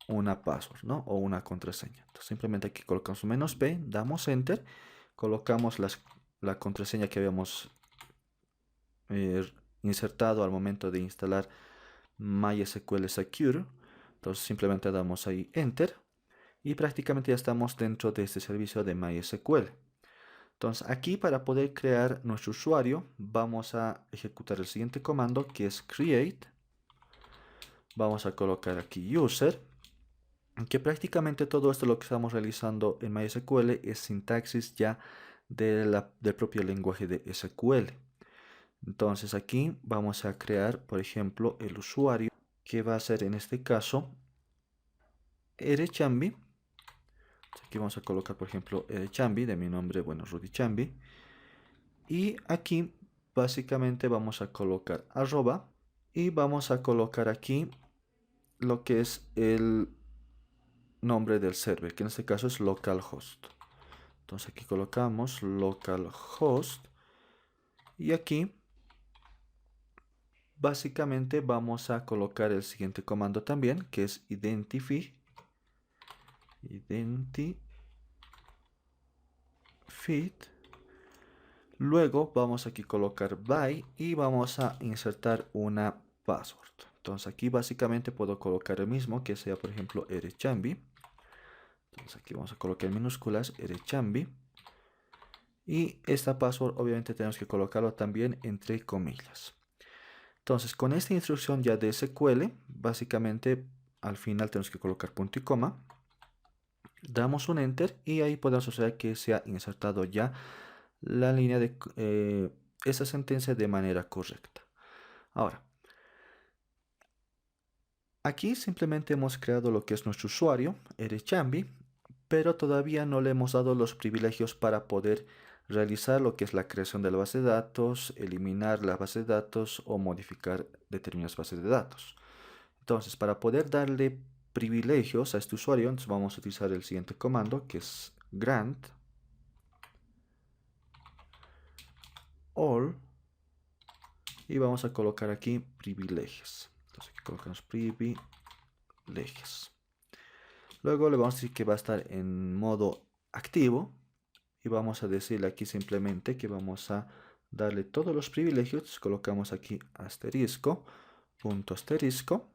una password, ¿no?, o una contraseña. Entonces simplemente aquí colocamos -p, damos enter, colocamos la contraseña que habíamos insertado al momento de instalar MySQL Secure. Entonces simplemente damos ahí enter y prácticamente ya estamos dentro de este servicio de MySQL. Entonces aquí para poder crear nuestro usuario vamos a ejecutar el siguiente comando, que es create. Vamos a colocar aquí user, que prácticamente todo esto lo que estamos realizando en MySQL es sintaxis ya del propio lenguaje de SQL. Entonces aquí vamos a crear, por ejemplo, el usuario, que va a ser en este caso rchambi. Aquí vamos a colocar, por ejemplo, rchambi, de mi nombre, bueno, Rudy Chambi. Y aquí básicamente vamos a colocar arroba y vamos a colocar aquí lo que es el nombre del server, que en este caso es localhost. Entonces aquí colocamos localhost y aquí básicamente vamos a colocar el siguiente comando también, que es identify Luego vamos aquí a colocar by y vamos a insertar una password. Entonces aquí básicamente puedo colocar el mismo, que sea por ejemplo erechambi. Entonces aquí vamos a colocar en minúsculas erechambi. Y esta password obviamente tenemos que colocarlo también entre comillas. Entonces con esta instrucción ya de SQL, básicamente al final tenemos que colocar punto y coma. Damos un enter y ahí podemos observar que se ha insertado ya la línea de esa sentencia de manera correcta. Ahora, aquí simplemente hemos creado lo que es nuestro usuario, erechambi, pero todavía no le hemos dado los privilegios para poder realizar lo que es la creación de la base de datos, eliminar la base de datos o modificar determinadas bases de datos. Entonces, para poder darle privilegios a este usuario, entonces vamos a utilizar el siguiente comando, que es grant all, y vamos a colocar aquí privilegios. Entonces aquí colocamos privilegios. Luego le vamos a decir que va a estar en modo activo y vamos a decirle aquí simplemente que vamos a darle todos los privilegios. Colocamos aquí asterisco, punto asterisco.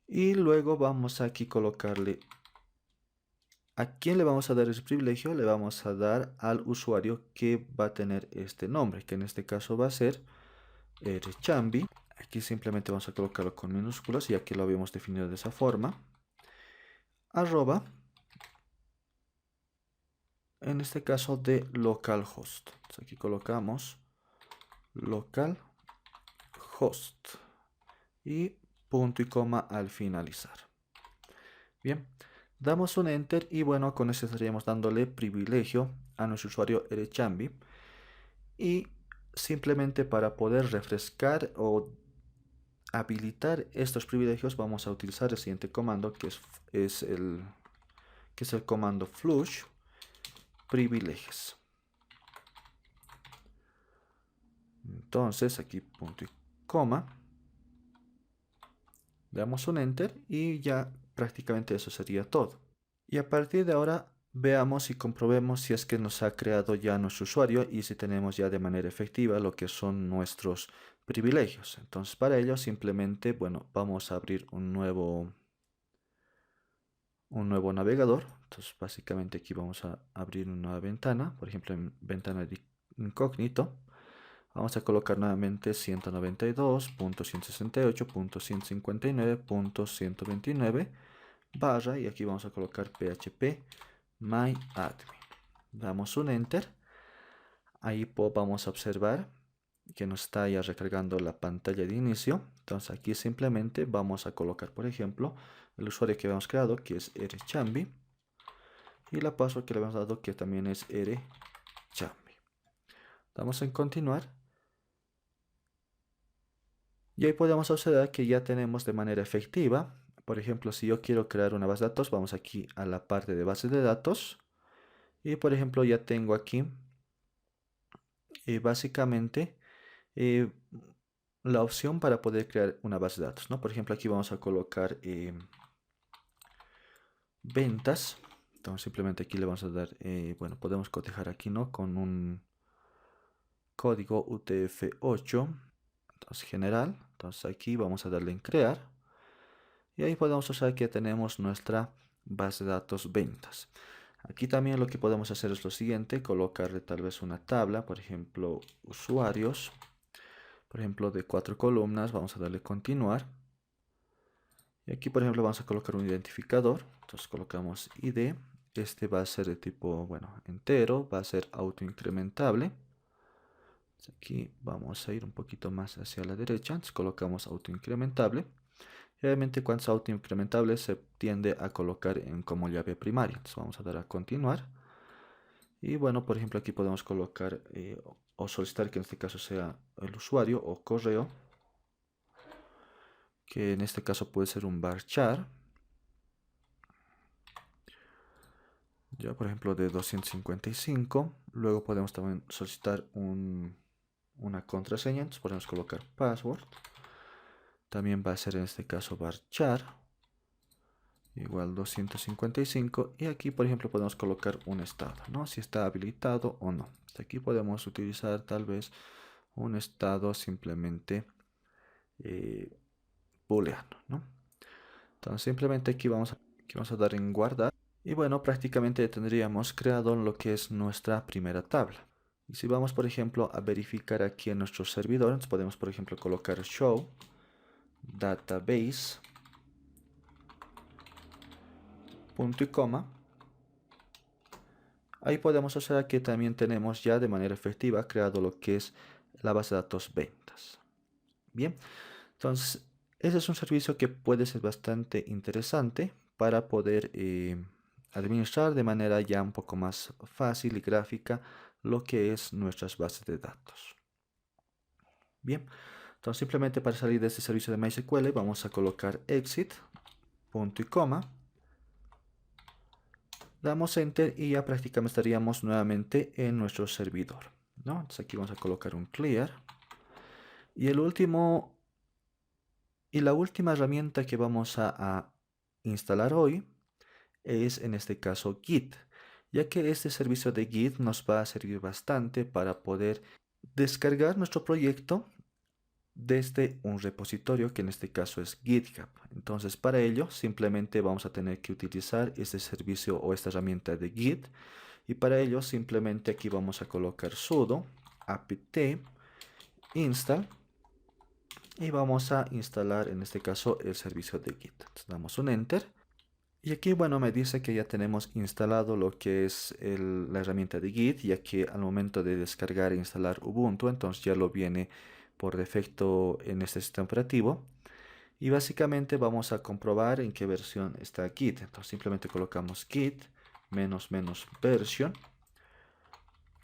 Y luego vamos aquí a colocarle a quién le vamos a dar ese privilegio. Le vamos a dar al usuario que va a tener este nombre, que en este caso va a ser erechambi. Aquí simplemente vamos a colocarlo con minúsculas y aquí lo habíamos definido de esa forma. Arroba, en este caso de localhost. Entonces aquí colocamos localhost y punto y coma al finalizar. Bien, damos un enter y bueno, con eso estaríamos dándole privilegio a nuestro usuario erechambi. Y simplemente para poder refrescar o habilitar estos privilegios vamos a utilizar el siguiente comando que es el comando flush privilegios. Entonces aquí punto y coma, damos un enter y ya prácticamente eso sería todo. Y a partir de ahora veamos y comprobemos si es que nos ha creado ya nuestro usuario y si tenemos ya de manera efectiva lo que son nuestros privilegios. Entonces para ello simplemente, bueno, vamos a abrir un nuevo navegador. Entonces básicamente aquí vamos a abrir una nueva ventana, por ejemplo en ventana de incógnito. Vamos a colocar nuevamente 192.168.159.129 barra y aquí vamos a colocar php myadmin. Damos un enter. Ahí vamos a observar que nos está ya recargando la pantalla de inicio. Entonces aquí simplemente vamos a colocar, por ejemplo, el usuario que habíamos creado, que es erechambi, y la password que le habíamos dado, que también es erechambi. Damos en continuar. Y ahí podemos observar que ya tenemos de manera efectiva. Por ejemplo, si yo quiero crear una base de datos, vamos aquí a la parte de bases de datos. Y por ejemplo, ya tengo aquí básicamente eh, la opción para poder crear una base de datos, ¿no? Por ejemplo, aquí vamos a colocar ventas. Entonces simplemente aquí le vamos a dar, bueno, podemos cotejar aquí, ¿no? Con un código UTF-8. Entonces general. Entonces aquí vamos a darle en crear. Y ahí podemos usar que ya tenemos nuestra base de datos ventas. Aquí también lo que podemos hacer es lo siguiente, colocarle tal vez una tabla, por ejemplo, usuarios, por ejemplo, de 4 columnas, vamos a darle continuar. Y aquí, por ejemplo, vamos a colocar un identificador, entonces colocamos ID, este va a ser de tipo, bueno, entero, va a ser autoincrementable. Aquí vamos a ir un poquito más hacia la derecha, entonces colocamos autoincrementable. Obviamente cuando es autoincrementable se tiende a colocar en como llave primaria. Entonces vamos a dar a continuar. Y bueno, por ejemplo aquí podemos colocar o solicitar que en este caso sea el usuario o correo. Que en este caso puede ser un varchar. Ya por ejemplo de 255. Luego podemos también solicitar una contraseña. Entonces podemos colocar password. También va a ser en este caso varchar. igual 255, y aquí por ejemplo podemos colocar un estado, ¿no? Si está habilitado o no. Aquí podemos utilizar tal vez un estado simplemente booleano, ¿no? Entonces simplemente aquí vamos a dar en guardar, y bueno, prácticamente tendríamos creado lo que es nuestra primera tabla. Y si vamos por ejemplo a verificar aquí en nuestro servidor, podemos por ejemplo colocar show database punto y coma. Ahí podemos hacer que también tenemos ya de manera efectiva creado lo que es la base de datos ventas. Bien, entonces ese es un servicio que puede ser bastante interesante para poder administrar de manera ya un poco más fácil y gráfica lo que es nuestras bases de datos. Bien, entonces simplemente para salir de este servicio de MySQL vamos a colocar exit, punto y coma. Damos enter y ya prácticamente estaríamos nuevamente en nuestro servidor, ¿no? Entonces aquí vamos a colocar un clear. Y la última herramienta que vamos a instalar hoy es en este caso Git, ya que este servicio de Git nos va a servir bastante para poder descargar nuestro proyecto desde un repositorio que en este caso es GitHub. Entonces para ello simplemente vamos a tener que utilizar este servicio o esta herramienta de Git, y para ello simplemente aquí vamos a colocar sudo apt install y vamos a instalar en este caso el servicio de Git. Entonces, damos un enter. Y aquí, bueno, me dice que ya tenemos instalado lo que es la herramienta de Git, ya que al momento de descargar e instalar Ubuntu, entonces ya lo viene por defecto en este sistema operativo. Y básicamente vamos a comprobar en qué versión está Git. Entonces simplemente colocamos Git version.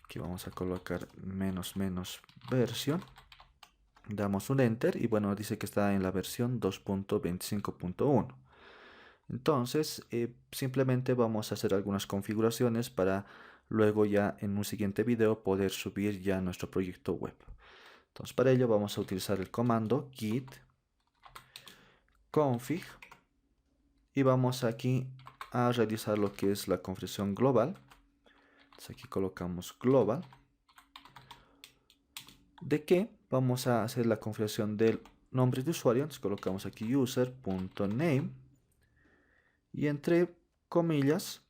Aquí vamos a colocar version. Damos un enter y bueno, dice que está en la versión 2.25.1. Entonces, simplemente vamos a hacer algunas configuraciones para luego ya en un siguiente video poder subir ya nuestro proyecto web. Entonces, para ello vamos a utilizar el comando git config y vamos aquí a realizar lo que es la configuración global. Entonces, aquí colocamos global. ¿De qué? Vamos a hacer la configuración del nombre de usuario. Entonces, colocamos aquí user.name y entre comillas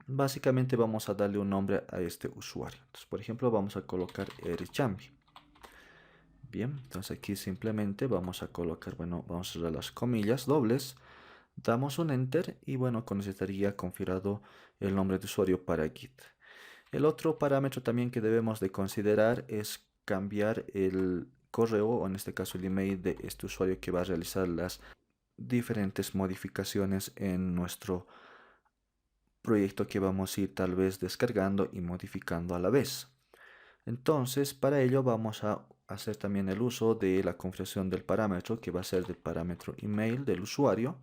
básicamente vamos a darle un nombre a este usuario. Entonces, por ejemplo, vamos a colocar Erichambi. Bien, entonces aquí simplemente vamos a colocar, bueno, vamos a cerrar las comillas dobles, damos un enter y bueno, con eso estaría configurado el nombre de usuario para Git. El otro parámetro también que debemos de considerar es cambiar el correo, o en este caso el email de este usuario que va a realizar las diferentes modificaciones en nuestro proyecto que vamos a ir tal vez descargando y modificando a la vez. Entonces, para ello vamos a hacer también el uso de la configuración del parámetro, que va a ser del parámetro email del usuario,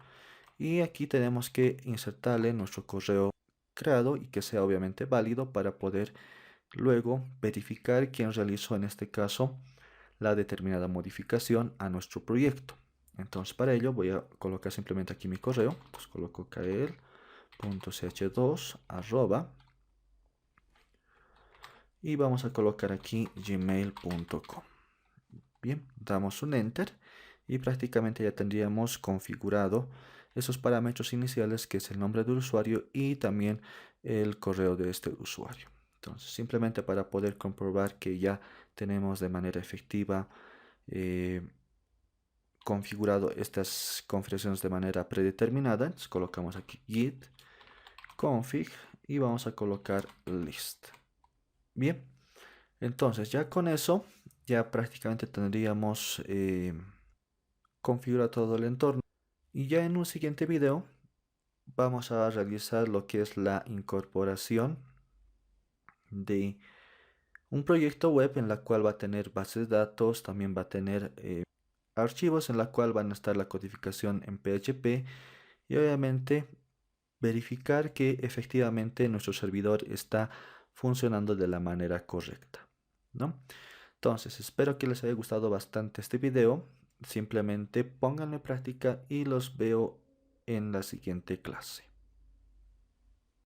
y aquí tenemos que insertarle nuestro correo creado y que sea obviamente válido para poder luego verificar quién realizó en este caso la determinada modificación a nuestro proyecto. Entonces, para ello voy a colocar simplemente aquí mi correo. Entonces coloco kael.ch2 y vamos a colocar aquí gmail.com. Bien, damos un enter y prácticamente ya tendríamos configurado esos parámetros iniciales, que es el nombre del usuario y también el correo de este usuario. Entonces, simplemente para poder comprobar que ya tenemos de manera efectiva configurado estas configuraciones de manera predeterminada, entonces colocamos aquí git config y vamos a colocar list. Bien, entonces ya con eso ya prácticamente tendríamos configurado todo el entorno, y ya en un siguiente video vamos a realizar lo que es la incorporación de un proyecto web en la cual va a tener bases de datos, también va a tener archivos en la cual van a estar la codificación en PHP y obviamente verificar que efectivamente nuestro servidor está funcionando de la manera correcta, ¿no? Entonces, espero que les haya gustado bastante este video. Simplemente pónganlo en práctica y los veo en la siguiente clase.